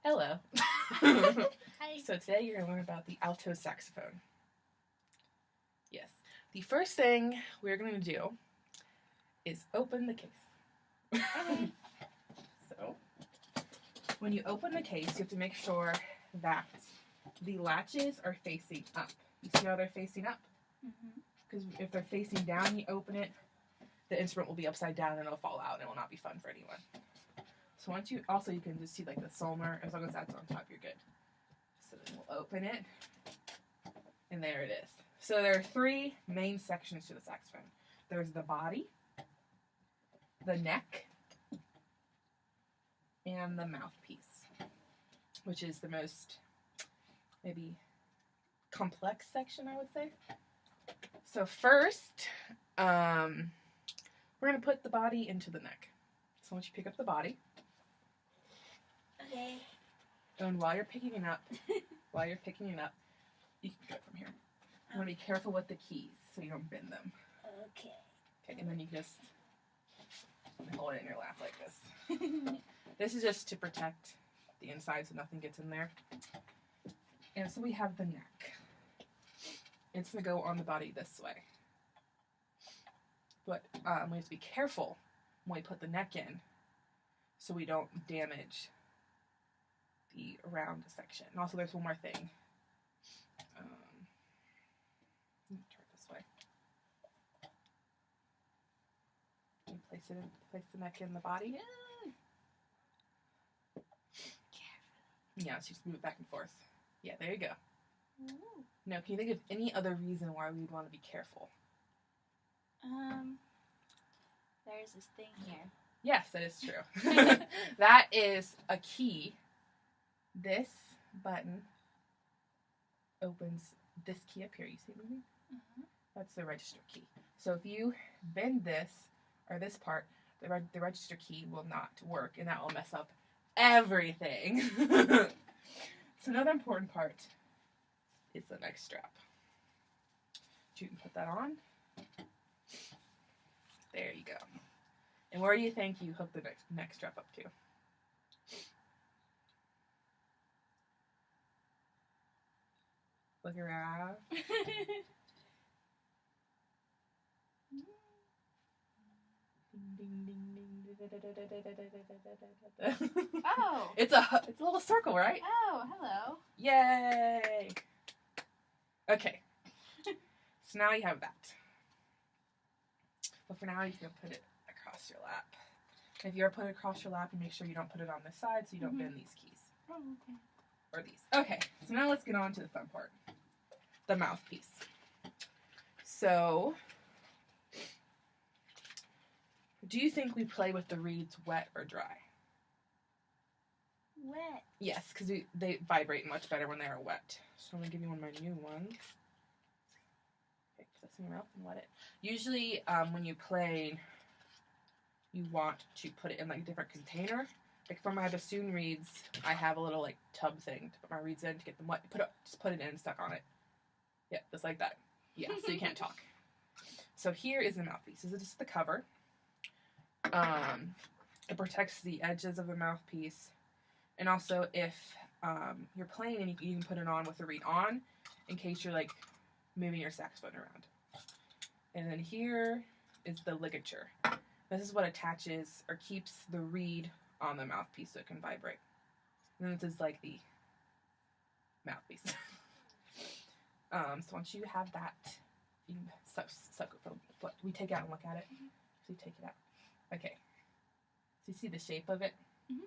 Hello. Hi. So today you're going to learn about the alto saxophone. Yes. The first thing we're going to do is open the case. Okay. So, when you open the case, you have to make sure that the latches are facing up. You see how they're facing up? Because if they're facing down, you open it, the instrument will be upside down and it'll fall out and it will not be fun for anyone. So once you can just see like the Solmer, as long as that's on top, you're good. So then we'll open it, and there it is. So there are three main sections to the saxophone. There's the body, the neck, and the mouthpiece, which is the most, maybe, complex section, I would say. So first, we're going to put the body into the neck. So once you pick up the body, Okay. and while you're picking it up, you can go from here. You want to be careful with the keys so you don't bend them. Okay. Okay, and then you just hold it in your lap like this. This is just to protect the inside so nothing gets in there. And so we have the neck. It's going to go on the body this way. But we have to be careful when we put the neck in so we don't damage the round section. And also there's one more thing. Turn it this way. You place the neck in the body. Yeah, so just move it back and forth. Yeah, there you go. Ooh. Now, can you think of any other reason why we'd want to be careful? There's this thing here. Yes, that is true. That is a key. This button opens this key up here. You see it moving? That's the register key. So if you bend this, or this part, the register key will not work, and that will mess up everything. So another important part is the neck strap. You can put that on. There you go. And where do you think you hook the neck strap up to? Look around. Oh. It's a little circle, right? Oh, hello. Yay! Okay. So now you have that. But for now, you can put it across your lap. If you ever put it across your lap, you make sure you don't put it on this side so you don't bend these keys. Oh, okay. Or these. Okay, so now let's get on to the fun part. The mouthpiece. So, do you think we play with the reeds wet or dry? Wet. Yes, because they vibrate much better when they are wet. So I'm going to give you one of my new ones. Okay, put this in your mouth and wet it. Usually, when you play, you want to put it in like a different container. Like for my bassoon reeds, I have a little like tub thing to put my reeds in to get them wet. Just put it in and stuck on it. Yeah, just like that. Yeah, so you can't talk. So here is the mouthpiece. This is just the cover. It protects the edges of the mouthpiece. And also if you're playing and you can put it on with the reed on in case you're like moving your saxophone around. And then here is the ligature. This is what attaches or keeps the reed on the mouthpiece so it can vibrate. And then this is like the mouthpiece. So once you have that, you can suck it. We take it out and look at it. So you take it out. Okay. So you see the shape of it? Mm-hmm.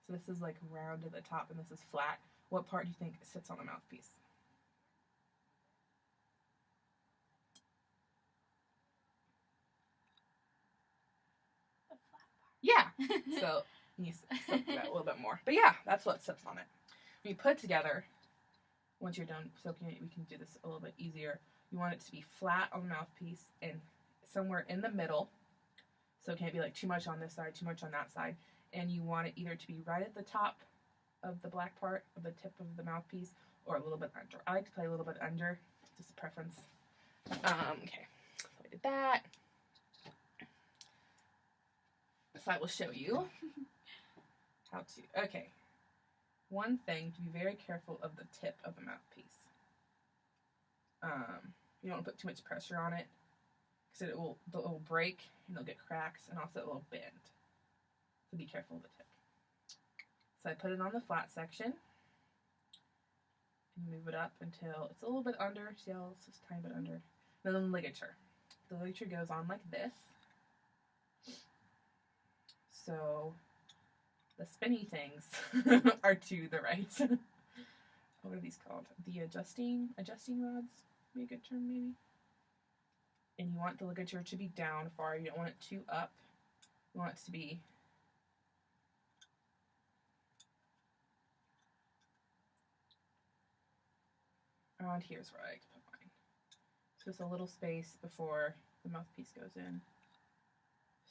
So this is like round at the top and this is flat. What part do you think sits on the mouthpiece? The flat part. Yeah. So you suck that a little bit more. But yeah, that's what sits on it. When you put it together, once you're done soaking it, we can do this a little bit easier. You want it to be flat on the mouthpiece and somewhere in the middle. So it can't be like too much on this side, too much on that side. And you want it either to be right at the top of the black part of the tip of the mouthpiece or a little bit under. I like to play a little bit under, just a preference. Okay, so I did that. So I will show you how to, okay. One thing, to be very careful of the tip of the mouthpiece. You don't want to put too much pressure on it because it will break and it'll get cracks and also it will bend. So be careful of the tip. So I put it on the flat section and move it up until it's a little bit under. See how it's just a tiny bit under. Then the ligature. The ligature goes on like this. So the spinny things are to the right. What are these called? The adjusting rods? Be a good term maybe. And you want the ligature to be down far. You don't want it too up. You want it to be around here is where I like to put mine. So just a little space before the mouthpiece goes in.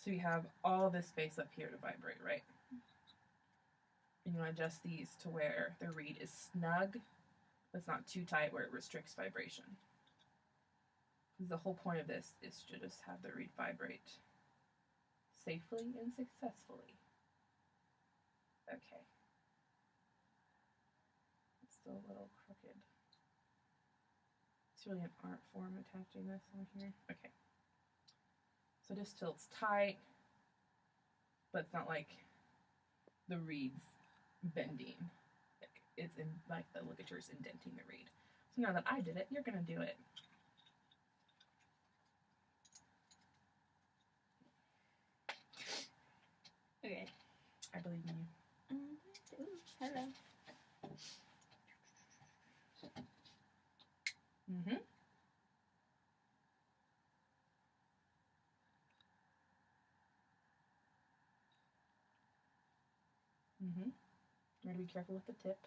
So you have all this space up here to vibrate, right? And you want to adjust these to where the reed is snug, but it's not too tight where it restricts vibration. The whole point of this is to just have the reed vibrate safely and successfully. Okay. It's still a little crooked. It's really an art form attaching this on here. Okay. So just till it's tight, but it's not like the reed's bending. It's in like the ligature's indenting the reed. So now that I did it, you're gonna do it. Okay. I believe in you. Ooh, hello. Mm-hmm. Mm-hmm. You gotta be careful with the tip.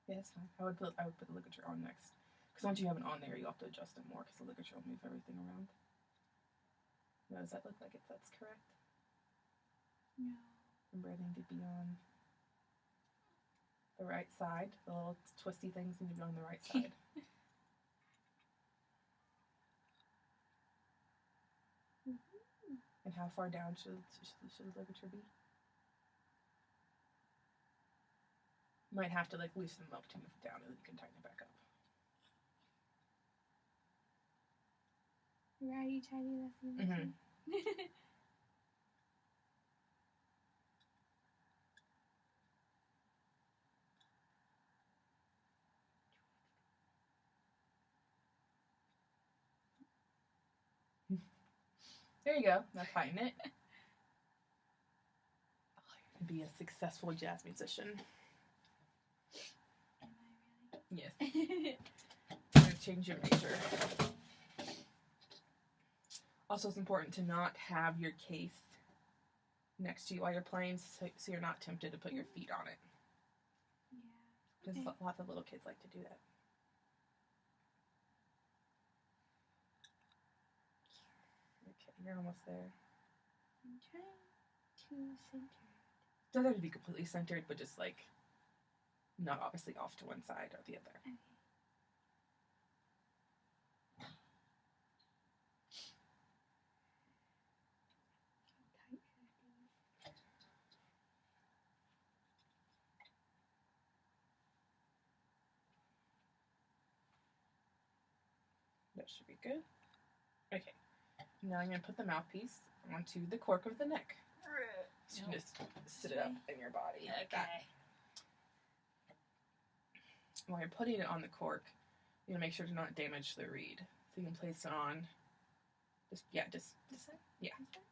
Yeah, it's fine. I would put the ligature on next. Because once you have it on there, you have to adjust it more because the ligature will move everything around. Now, does that look like that's correct? No. Remember, I need to be on the right side. The little twisty things need to be on the right side. And how far down should the ligature be? You might have to like loosen them up to move it down, and then you can tighten it back up. Where are you tightening that for? Mm-hmm. There you go. Now tighten it. Oh, you're gonna be a successful jazz musician. Am I really? Yes. I'm gonna change your major. Also, it's important to not have your case next to you while you're playing, so you're not tempted to put your feet on it. Yeah. Because lots of little kids like to do that. Okay, you're almost there. I'm trying to center it. Doesn't have to be completely centered, but just like not obviously off to one side or the other. Okay. How tight should it be? That should be good. Okay. Now I'm going to put the mouthpiece onto the cork of the neck. So you can just sit it up in your body. Like that. While you're putting it on the cork, you want to make sure to not damage the reed. So you can place it on. Just This side? yeah. This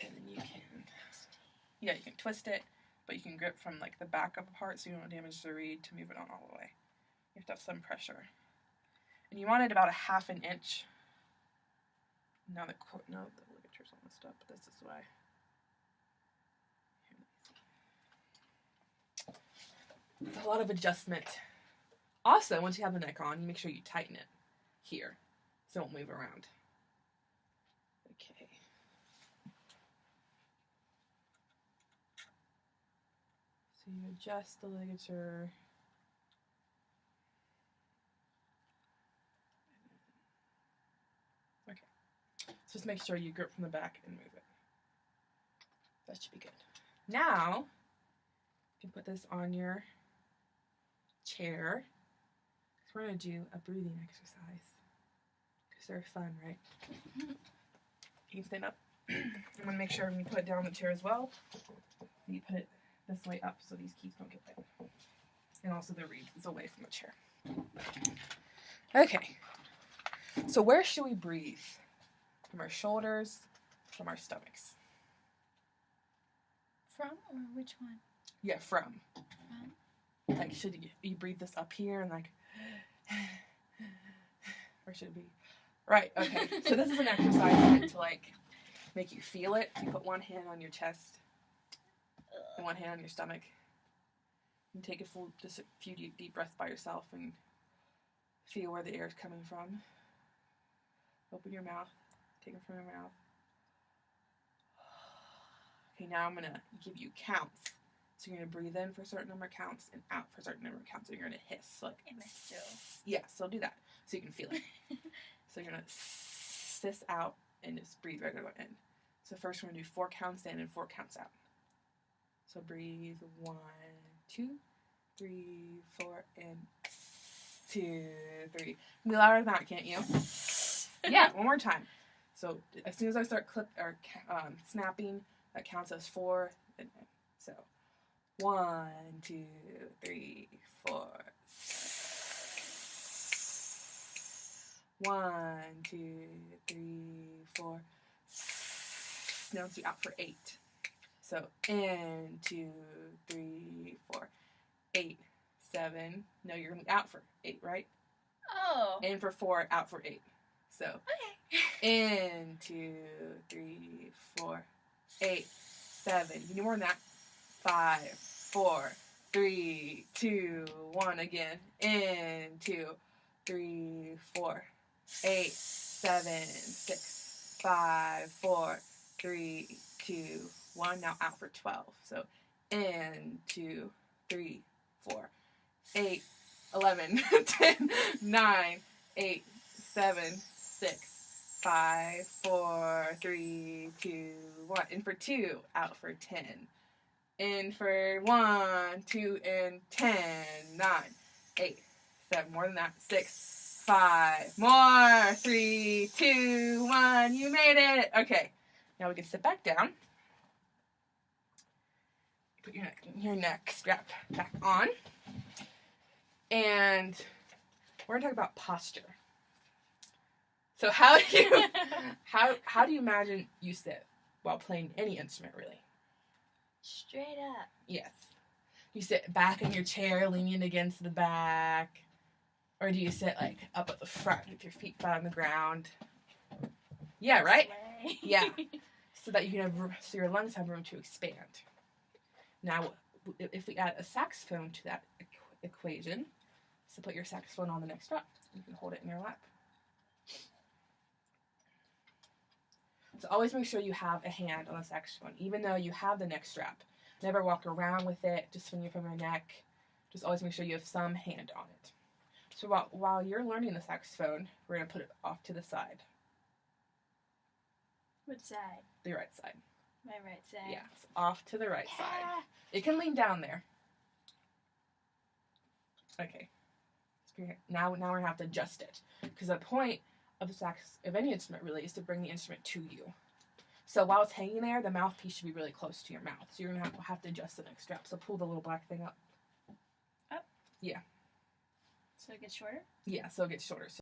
side? And then you can twist it, but you can grip from like the back up part so you don't damage the reed to move it on all the way. You have to have some pressure. And you want it about a ½ inch. Now the ligature's all messed up, but this is why. It's a lot of adjustment. Also, once you have the neck on, you make sure you tighten it here so it won't move around. Okay. So you adjust the ligature. Okay. So just make sure you grip from the back and move it. That should be good. Now, you can put this on your chair. We're going to do a breathing exercise. Because they're fun, right? Can you stand up? I'm going to make sure when you put it down on the chair as well, you put it this way up so these keys don't get wet. And also the reed is away from the chair. Okay. So where should we breathe? From our shoulders, from our stomachs? From or which one? Yeah, from. Like, should you breathe this up here and like, or should it be? Right, okay. So this is an exercise meant to like make you feel it. You put one hand on your chest and one hand on your stomach. And take just a few deep breaths by yourself and feel where the air is coming from. Open your mouth. Take it from your mouth. Okay, now I'm going to give you counts. So you're going to breathe in for a certain number of counts and out for a certain number of counts. So you're going to hiss. Like, yeah, so do that so you can feel it. So you're going to hiss out and just breathe regularly in. So first we're going to do 4 counts in and 4 counts out. So breathe 1, 2, 3, 4, and 2, 3. Be louder than that, can't you? Yeah, one more time. So as soon as I start snapping, that counts as 4. So 1, 2, 3, 4. 1, 2, 3, 4. Now let's do out for 8. So in 2, 3, 4, 8, 7. No, you're gonna be out for 8, right? Oh. In for 4, out for 8. So okay. in 2, 3, 4, 8, 7. You need more than that. 5, 4, 3, 2, 1. Again. In 2, 3, 4, 8, 7, 6, 5, 4, 3, 2, 1. Now out for 12. So in 2, 3, 4, 8, 11, 10, 9, 8, 7, 6, 5, 4, 3, 2, 1. In for 2, out for 10. In for 1, 2, and 10, 9, 8, 7. More than that. 6, 5. More. 3, 2, 1. You made it. Okay. Now we can sit back down. Put your neck strap back on. And we're going to talk about posture. So how do you imagine you sit while playing any instrument, really? Straight up. Yes. You sit back in your chair, leaning against the back, or do you sit like up at the front with your feet flat on the ground? Yeah, right? Yeah. So that you can so your lungs have room to expand. Now, if we add a saxophone to that equation, so put your saxophone on the neck strap. You can hold it in your lap. So always make sure you have a hand on the saxophone, even though you have the neck strap. Never walk around with it, just swing from your neck. Just always make sure you have some hand on it. So while you're learning the saxophone, we're going to put it off to the side. What side? The right side. My right side. Yeah, so off to the right side. It can lean down there. Okay. So now we're going to have to adjust it. Because the point of any instrument really is to bring the instrument to you. So while it's hanging there, the mouthpiece should be really close to your mouth. So you're going to have to adjust the neck strap. So pull the little black thing up. Up? Yeah. So it gets shorter? Yeah, so it gets shorter. So